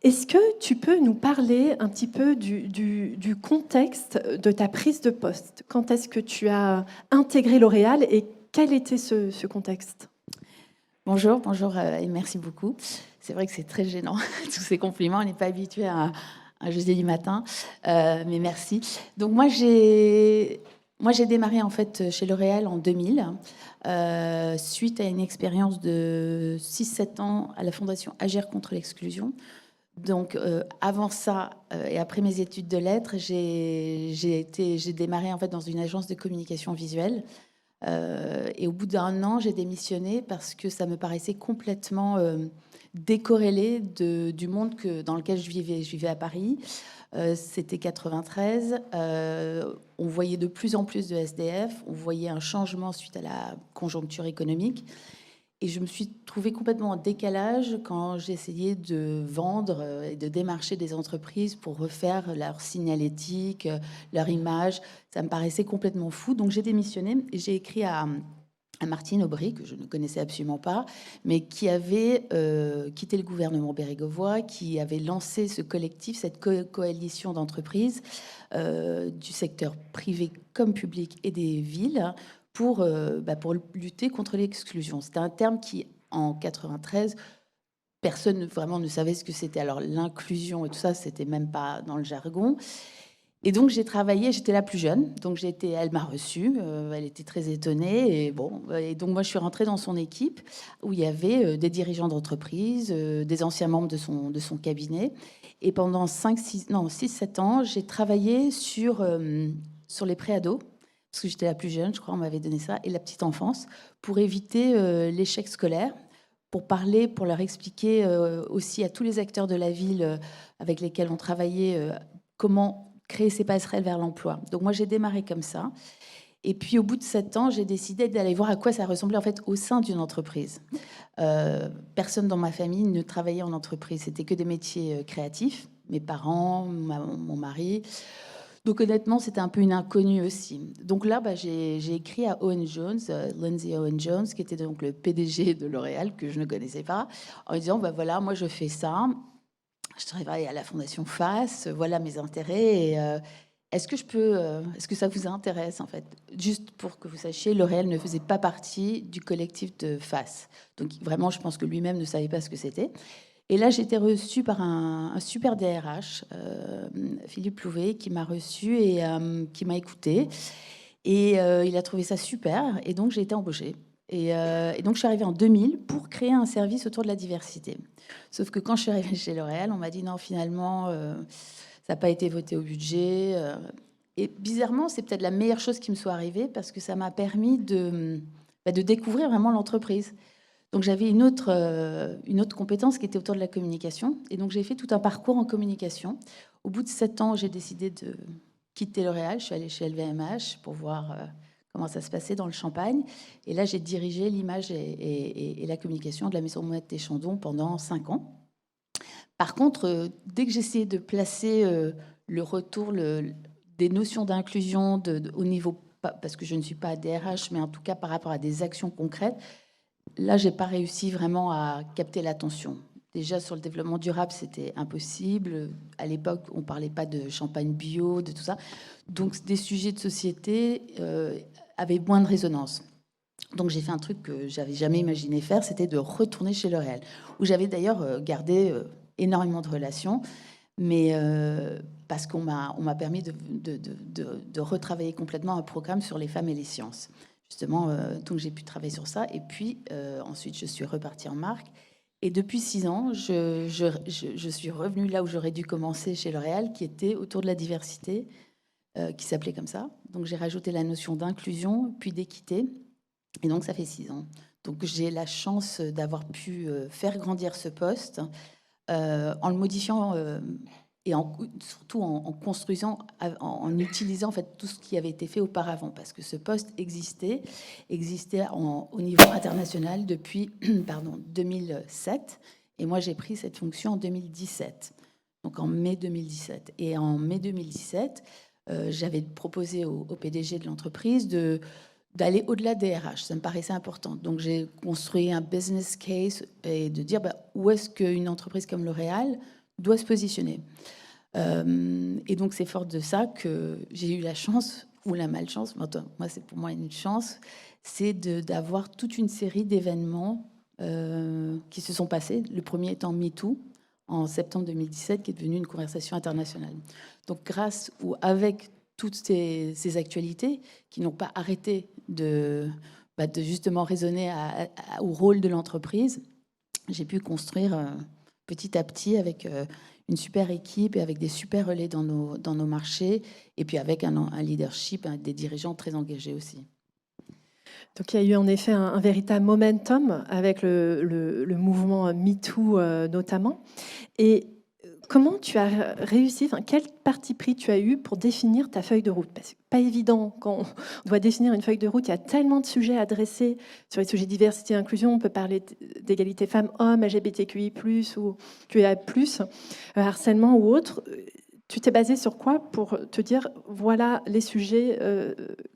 Est-ce que tu peux nous parler un petit peu du contexte de ta prise de poste? Quand est-ce que tu as intégré L'Oréal et quel était ce contexte? Bonjour, et merci beaucoup. C'est vrai que c'est très gênant, tous ces compliments. On n'est pas habitué à un jeudi matin, mais merci. Donc moi j'ai démarré en fait chez L'Oréal en 2000, suite à une expérience de 6-7 ans à la Fondation Agir contre l'exclusion. Donc avant ça et après mes études de lettres, j'ai démarré en fait dans une agence de communication visuelle. Et au bout d'1 an, j'ai démissionné parce que ça me paraissait complètement décorrélé du monde dans lequel je vivais. Je vivais à Paris, c'était 93. On voyait de plus en plus de SDF, on voyait un changement suite à la conjoncture économique. Et je me suis trouvée complètement en décalage quand j'essayais de vendre et de démarcher des entreprises pour refaire leur signalétique, leur image. Ça me paraissait complètement fou. Donc j'ai démissionné et j'ai écrit à Martine Aubry, que je ne connaissais absolument pas, mais qui avait quitté le gouvernement bérégovois, qui avait lancé ce collectif, cette coalition d'entreprises du secteur privé comme public et des villes pour lutter contre l'exclusion. C'était un terme qui, en 93, personne vraiment ne savait ce que c'était. Alors l'inclusion et tout ça, c'était même pas dans le jargon. Et donc j'ai travaillé, j'étais la plus jeune, donc elle m'a reçue, elle était très étonnée, et donc moi je suis rentrée dans son équipe où il y avait des dirigeants d'entreprise, des anciens membres de son cabinet, et pendant 6-7 ans, j'ai travaillé sur les préados, parce que j'étais la plus jeune, je crois, on m'avait donné ça, et la petite enfance, pour éviter l'échec scolaire, pour leur expliquer aussi à tous les acteurs de la ville avec lesquels on travaillait comment créer ces passerelles vers l'emploi. Donc moi, j'ai démarré comme ça. Et puis, au bout de 7 ans, j'ai décidé d'aller voir à quoi ça ressemblait en fait au sein d'une entreprise. Personne dans ma famille ne travaillait en entreprise. C'était que des métiers créatifs. Mes parents, mon mari. Donc honnêtement, c'était un peu une inconnue aussi. Donc là, j'ai écrit à Owen Jones, Lindsay Owen Jones, qui était donc le PDG de L'Oréal, que je ne connaissais pas, en lui disant, voilà, moi je fais ça. Je travaille à la Fondation FAS, voilà mes intérêts. Et, est-ce que ça vous intéresse en fait? Juste pour que vous sachiez, L'Oréal ne faisait pas partie du collectif de FAS. Donc vraiment, je pense que lui-même ne savait pas ce que c'était. Et là, j'ai été reçue par un super DRH, Philippe Louvet, qui m'a reçue et qui m'a écoutée. Et il a trouvé ça super. Et donc, j'ai été embauchée. Et donc, je suis arrivée en 2000 pour créer un service autour de la diversité. Sauf que quand je suis arrivée chez L'Oréal, on m'a dit non, finalement, ça n'a pas été voté au budget. Et bizarrement, c'est peut-être la meilleure chose qui me soit arrivée parce que ça m'a permis de découvrir vraiment l'entreprise. Donc j'avais une autre compétence qui était autour de la communication. Et donc j'ai fait tout un parcours en communication. Au bout de 7 ans, j'ai décidé de quitter L'Oréal. Je suis allée chez LVMH pour voir comment ça se passait dans le Champagne. Et là, j'ai dirigé l'image et la communication de la Maison Moët et Chandon pendant 5 ans. Par contre, dès que j'essayais de placer le retour, des notions d'inclusion au niveau, parce que je ne suis pas DRH, mais en tout cas par rapport à des actions concrètes, là, j'ai pas réussi vraiment à capter l'attention. Déjà, sur le développement durable, c'était impossible. À l'époque, on parlait pas de champagne bio, de tout ça. Donc, des sujets de société avaient moins de résonance. Donc, j'ai fait un truc que j'avais jamais imaginé faire, c'était de retourner chez L'Oréal, où j'avais d'ailleurs gardé énormément de relations, mais parce qu'on m'a permis de retravailler complètement un programme sur les femmes et les sciences. Justement, donc j'ai pu travailler sur ça. Et puis ensuite, je suis repartie en marque. Et depuis 6 ans, je suis revenue là où j'aurais dû commencer chez L'Oréal, qui était autour de la diversité, qui s'appelait comme ça. Donc j'ai rajouté la notion d'inclusion, puis d'équité. Et donc ça fait 6 ans. Donc j'ai la chance d'avoir pu faire grandir ce poste en le modifiant et surtout en construisant, en utilisant en fait tout ce qui avait été fait auparavant, parce que ce poste existait au niveau international depuis 2007, et moi j'ai pris cette fonction en 2017, donc en mai 2017. Et en mai 2017, j'avais proposé au PDG de l'entreprise d'aller au-delà des RH. Ça me paraissait important. Donc, j'ai construit un business case et de dire où est-ce qu'une entreprise comme L'Oréal, doit se positionner. Et donc, c'est fort de ça que j'ai eu la chance, ou la malchance, moi, c'est pour moi une chance, c'est d'avoir toute une série d'événements qui se sont passés. Le premier étant MeToo, en septembre 2017, qui est devenu une conversation internationale. Donc, grâce ou avec toutes ces actualités qui n'ont pas arrêté de justement raisonner au rôle de l'entreprise, j'ai pu construire petit à petit avec une super équipe et avec des super relais dans nos marchés, et puis avec un leadership, des dirigeants très engagés aussi. Donc il y a eu en effet un véritable momentum avec le mouvement MeToo notamment. Et comment tu as réussi, enfin, quel parti pris tu as eu pour définir ta feuille de route? Parce que pas évident quand on doit définir une feuille de route, il y a tellement de sujets à adresser sur les sujets diversité et inclusion. On peut parler d'égalité femmes-hommes, LGBTQI+, ou QIA+, harcèlement ou autre. Tu t'es basé sur quoi pour te dire, voilà les sujets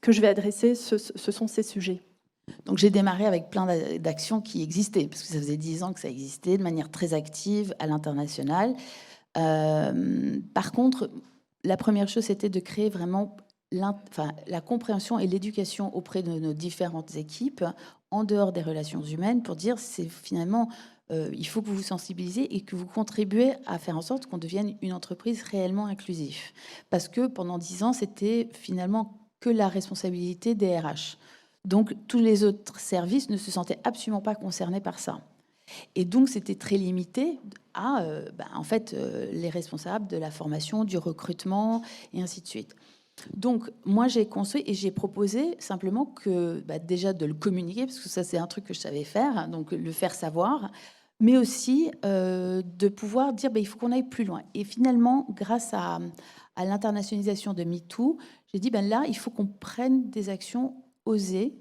que je vais adresser, ce sont ces sujets? Donc j'ai démarré avec plein d'actions qui existaient, parce que ça faisait 10 ans que ça existait, de manière très active à l'international. Par contre, la première chose, c'était de créer vraiment la compréhension et l'éducation auprès de nos différentes équipes, en dehors des relations humaines, pour dire, c'est finalement, il faut que vous vous sensibilisez et que vous contribuez à faire en sorte qu'on devienne une entreprise réellement inclusive. Parce que pendant 10 ans, c'était finalement que la responsabilité des RH. Donc, tous les autres services ne se sentaient absolument pas concernés par ça. Et donc, c'était très limité à, en fait, les responsables de la formation, du recrutement, et ainsi de suite. Donc, moi, j'ai construit et j'ai proposé simplement que, déjà, de le communiquer, parce que ça, c'est un truc que je savais faire, hein, donc le faire savoir, mais aussi de pouvoir dire, il faut qu'on aille plus loin. Et finalement, grâce à l'internationalisation de MeToo, j'ai dit, là, il faut qu'on prenne des actions osées,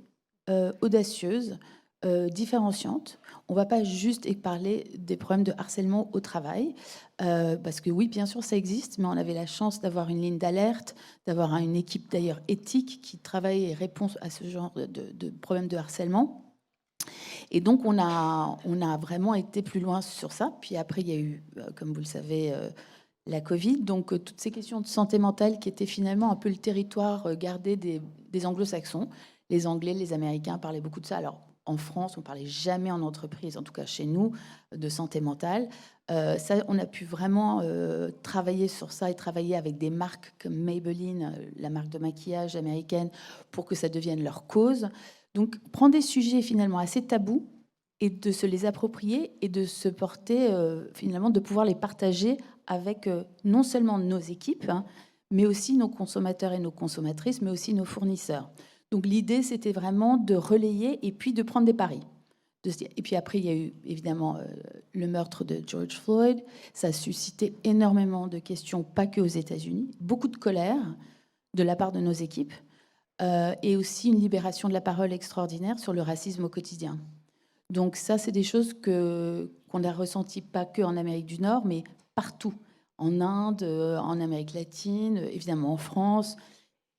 audacieuses, différenciantes. On ne va pas juste parler des problèmes de harcèlement au travail, parce que oui, bien sûr, ça existe, mais on avait la chance d'avoir une ligne d'alerte, d'avoir une équipe d'ailleurs éthique qui travaille et répond à ce genre de problèmes de harcèlement. Et donc, on a vraiment été plus loin sur ça. Puis après, il y a eu, comme vous le savez, la Covid. Donc, toutes ces questions de santé mentale qui étaient finalement un peu le territoire gardé des anglo-saxons. Les Anglais, les Américains parlaient beaucoup de ça. Alors, en France, on parlait jamais en entreprise, en tout cas chez nous, de santé mentale. Ça, on a pu vraiment travailler sur ça et travailler avec des marques comme Maybelline, la marque de maquillage américaine, pour que ça devienne leur cause. Donc, prendre des sujets finalement assez tabous et de se les approprier et de se porter, finalement, de pouvoir les partager avec non seulement nos équipes, hein, mais aussi nos consommateurs et nos consommatrices, mais aussi nos fournisseurs. Donc, l'idée, c'était vraiment de relayer et puis de prendre des paris. Et puis après, il y a eu évidemment le meurtre de George Floyd. Ça a suscité énormément de questions, pas que aux États-Unis, beaucoup de colère de la part de nos équipes. Et aussi une libération de la parole extraordinaire sur le racisme au quotidien. Donc ça, c'est des choses qu'on a ressenties pas que en Amérique du Nord, mais partout, en Inde, en Amérique latine, évidemment en France.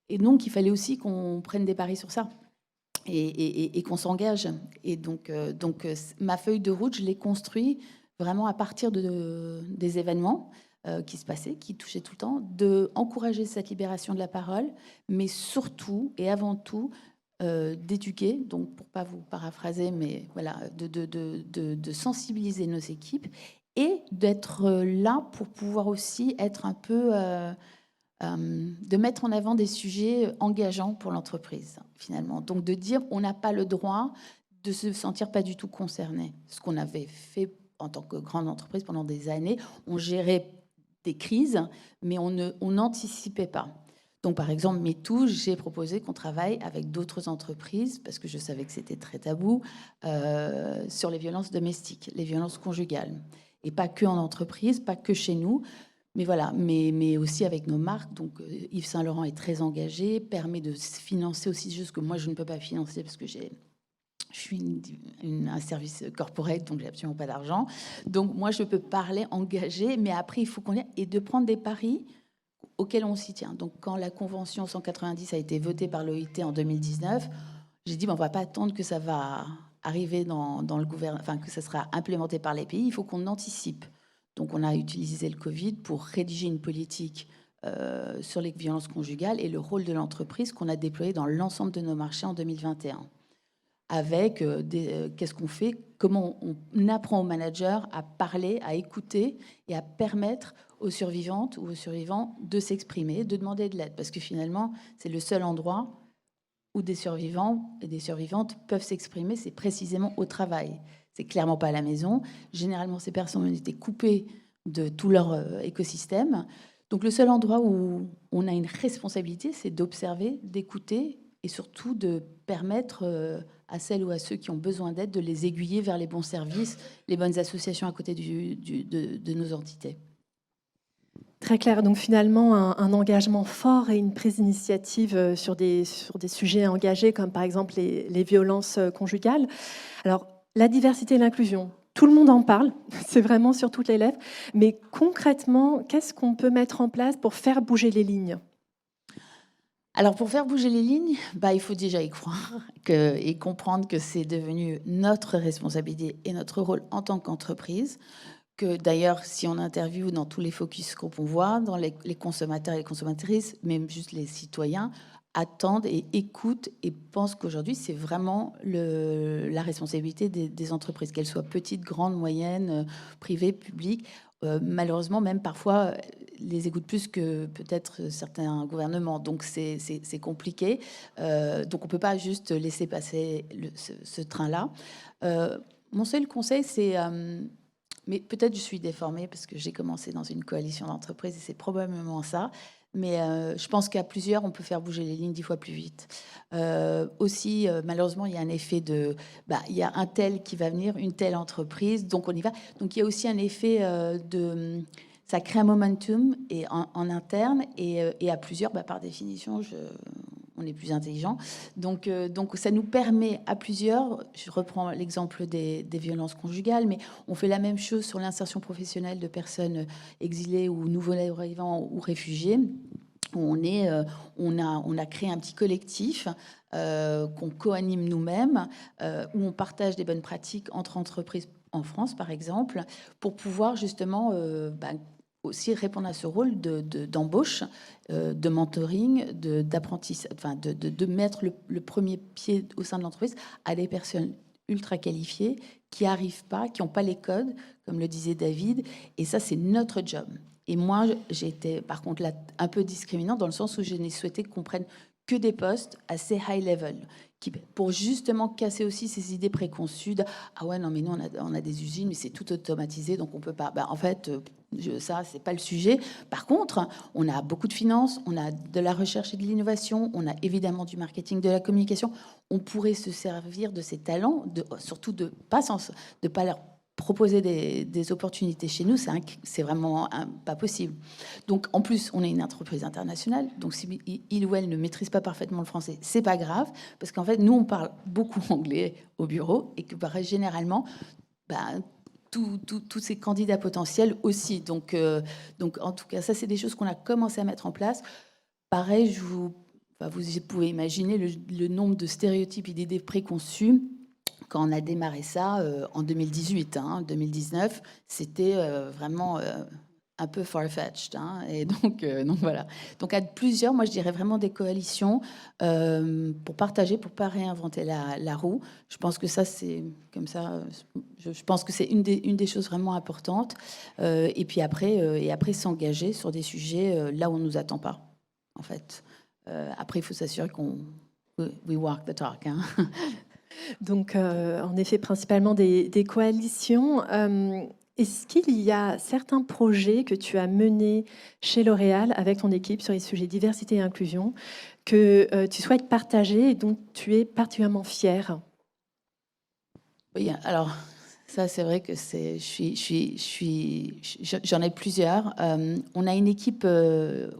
Et donc, il fallait aussi qu'on prenne des paris sur ça et qu'on s'engage. Et donc, ma feuille de route, je l'ai construite vraiment à partir des événements qui se passaient, qui touchaient tout le temps, d'encourager cette libération de la parole, mais surtout et avant tout d'éduquer, donc pour pas vous paraphraser, mais voilà, de sensibiliser nos équipes et d'être là pour pouvoir aussi être un peu, de mettre en avant des sujets engageants pour l'entreprise, finalement. Donc de dire, on n'a pas le droit de se sentir pas du tout concerné. Ce qu'on avait fait en tant que grande entreprise pendant des années, on gérait des crises, mais on n'anticipait pas. Donc, par exemple, MeToo, j'ai proposé qu'on travaille avec d'autres entreprises, parce que je savais que c'était très tabou, sur les violences domestiques, les violences conjugales. Et pas que en entreprise, pas que chez nous, mais voilà, mais aussi avec nos marques. Donc, Yves Saint Laurent est très engagé, permet de financer aussi des choses que moi, je ne peux pas financer parce que je suis un service corporate, donc j'ai absolument pas d'argent. Donc, moi, je peux parler engagé, mais après, il faut qu'on ait... Et de prendre des paris auquel on s'y tient. Donc, quand la Convention 190 a été votée par l'OIT en 2019, j'ai dit, on ne va pas attendre que ça va arriver dans le gouvernement, enfin, que ça sera implémenté par les pays. Il faut qu'on anticipe. Donc, on a utilisé le Covid pour rédiger une politique sur les violences conjugales et le rôle de l'entreprise qu'on a déployé dans l'ensemble de nos marchés en 2021. Avec qu'est-ce qu'on fait, comment on apprend aux managers à parler, à écouter et à permettre aux survivantes ou aux survivants de s'exprimer, de demander de l'aide. Parce que finalement, c'est le seul endroit où des survivants et des survivantes peuvent s'exprimer, c'est précisément au travail. C'est clairement pas à la maison. Généralement, ces personnes ont été coupées de tout leur écosystème. Donc le seul endroit où on a une responsabilité, c'est d'observer, d'écouter et surtout de permettre à celles ou à ceux qui ont besoin d'aide de les aiguiller vers les bons services, les bonnes associations à côté de nos entités. Très clair. Donc finalement, un engagement fort et une prise d'initiative sur des sujets engagés, comme par exemple les violences conjugales. Alors, la diversité et l'inclusion, tout le monde en parle, c'est vraiment sur toutes les lèvres. Mais concrètement, qu'est-ce qu'on peut mettre en place pour faire bouger les lignes? Alors, pour faire bouger les lignes, il faut déjà y croire et comprendre que c'est devenu notre responsabilité et notre rôle en tant qu'entreprise. Que d'ailleurs, si on interviewe dans tous les focus qu'on voit, dans les consommateurs et les consommatrices, même juste les citoyens, attendent et écoutent et pensent qu'aujourd'hui, c'est vraiment la responsabilité des entreprises, qu'elles soient petites, grandes, moyennes, privées, publiques. Malheureusement, même parfois, les écoutent plus que peut-être certains gouvernements. Donc, c'est compliqué. Donc, on ne peut pas juste laisser passer ce train-là. Mon seul conseil, c'est... mais peut-être je suis déformée parce que j'ai commencé dans une coalition d'entreprises et c'est probablement ça. Mais je pense qu'à plusieurs, on peut faire bouger les lignes 10 fois plus vite. Aussi, malheureusement, il y a un effet de... il y a un tel qui va venir, une telle entreprise, donc on y va. Donc il y a aussi un effet de... Ça crée un momentum et en interne et à plusieurs, par définition, on est plus intelligent. Donc ça nous permet à plusieurs, je reprends l'exemple des violences conjugales, mais on fait la même chose sur l'insertion professionnelle de personnes exilées ou nouveaux arrivants ou réfugiés. Où on a créé un petit collectif qu'on co-anime nous-mêmes, où on partage des bonnes pratiques entre entreprises en France, par exemple, pour pouvoir justement aussi répondre à ce rôle d'embauche, de mentoring, d'apprentissage, enfin de mettre le premier pied au sein de l'entreprise à des personnes ultra qualifiées qui n'arrivent pas, qui n'ont pas les codes, comme le disait David. Et ça, c'est notre job. Et moi, j'ai été, par contre, là, un peu discriminante dans le sens où je n'ai souhaité qu'on prenne que des postes assez high level, pour justement casser aussi ces idées préconçues de, ah ouais, non, mais nous, on a des usines, mais c'est tout automatisé, donc on peut pas. En fait, ça, c'est pas le sujet. Par contre, on a beaucoup de finances, on a de la recherche et de l'innovation, on a évidemment du marketing, de la communication. On pourrait se servir de ces talents, surtout de pas leur proposer des opportunités chez nous, c'est vraiment pas possible. Donc, en plus, on est une entreprise internationale. Donc, si il ou elle ne maîtrise pas parfaitement le français, c'est pas grave, parce qu'en fait, nous, on parle beaucoup anglais au bureau et que généralement, tous ces candidats potentiels aussi. Donc, en tout cas, ça, c'est des choses qu'on a commencé à mettre en place. Pareil, vous pouvez imaginer le nombre de stéréotypes et d'idées préconçues quand on a démarré ça en 2018. 2019, c'était vraiment un peu far-fetched. Et donc voilà. Donc à plusieurs, moi je dirais vraiment des coalitions pour partager, pour pas réinventer la roue. Je pense que ça, c'est comme ça. Je pense que c'est une des choses vraiment importantes. Et puis après s'engager sur des sujets là où on nous attend pas, en fait. Après, il faut s'assurer qu'on we walk the talk. Donc, en effet, principalement des coalitions. Est-ce qu'il y a certains projets que tu as menés chez L'Oréal avec ton équipe sur les sujets diversité et inclusion que tu souhaites partager et dont tu es particulièrement fière? Oui, alors ça, c'est vrai que j'en ai plusieurs. On a une équipe.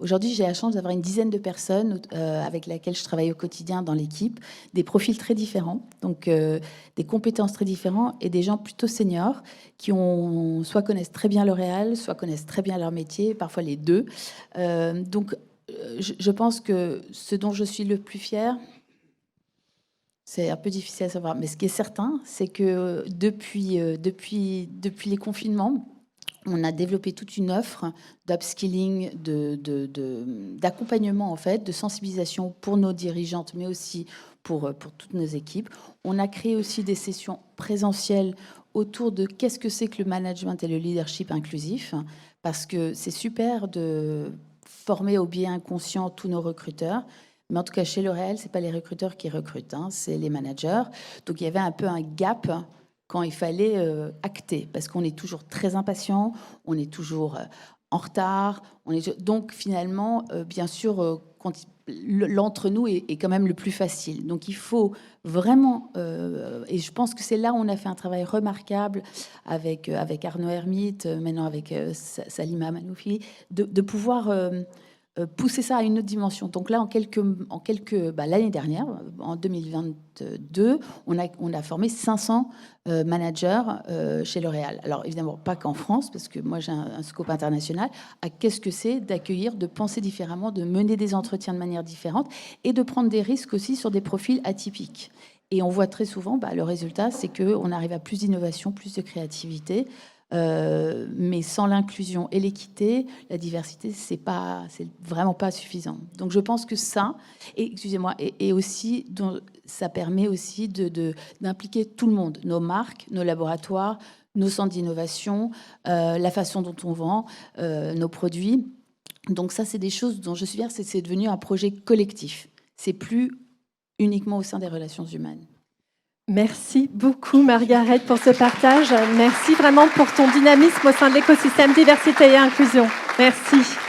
Aujourd'hui, j'ai la chance d'avoir une dizaine de personnes avec lesquelles je travaille au quotidien dans l'équipe, des profils très différents, donc des compétences très différentes et des gens plutôt seniors qui soit connaissent très bien L'Oréal, soit connaissent très bien leur métier, parfois les deux. Donc, je pense que ce dont je suis le plus fière, c'est un peu difficile à savoir, mais ce qui est certain, c'est que depuis les confinements, on a développé toute une offre d'upskilling, d'accompagnement, en fait, de sensibilisation pour nos dirigeantes, mais aussi pour toutes nos équipes. On a créé aussi des sessions présentielles autour de qu'est-ce que c'est que le management et le leadership inclusif, parce que c'est super de former au biais inconscient tous nos recruteurs. Mais en tout cas, chez L'Oréal, ce n'est pas les recruteurs qui recrutent, hein, c'est les managers. Donc, il y avait un peu un gap quand il fallait acter, parce qu'on est toujours très impatient, on est toujours en retard. Donc, finalement, bien sûr, l'entre-nous est quand même le plus facile. Donc, il faut vraiment, et je pense que c'est là où on a fait un travail remarquable avec Arnaud Hermite, maintenant avec Salima Manoufi, de pouvoir pousser ça à une autre dimension. Donc là, l'année dernière, en 2022, on a formé 500 managers chez L'Oréal. Alors évidemment, pas qu'en France, parce que moi j'ai un scope international, à qu'est-ce que c'est d'accueillir, de penser différemment, de mener des entretiens de manière différente et de prendre des risques aussi sur des profils atypiques. Et on voit très souvent, le résultat, c'est qu'on arrive à plus d'innovation, plus de créativité. Mais sans l'inclusion et l'équité, la diversité, c'est vraiment pas suffisant. Donc je pense que ça, et aussi, ça permet aussi d'impliquer tout le monde, nos marques, nos laboratoires, nos centres d'innovation, la façon dont on vend nos produits. Donc ça, c'est des choses dont je suis fière, c'est devenu un projet collectif. C'est plus uniquement au sein des relations humaines. Merci beaucoup, Margaret, pour ce partage. Merci vraiment pour ton dynamisme au sein de l'écosystème diversité et inclusion. Merci.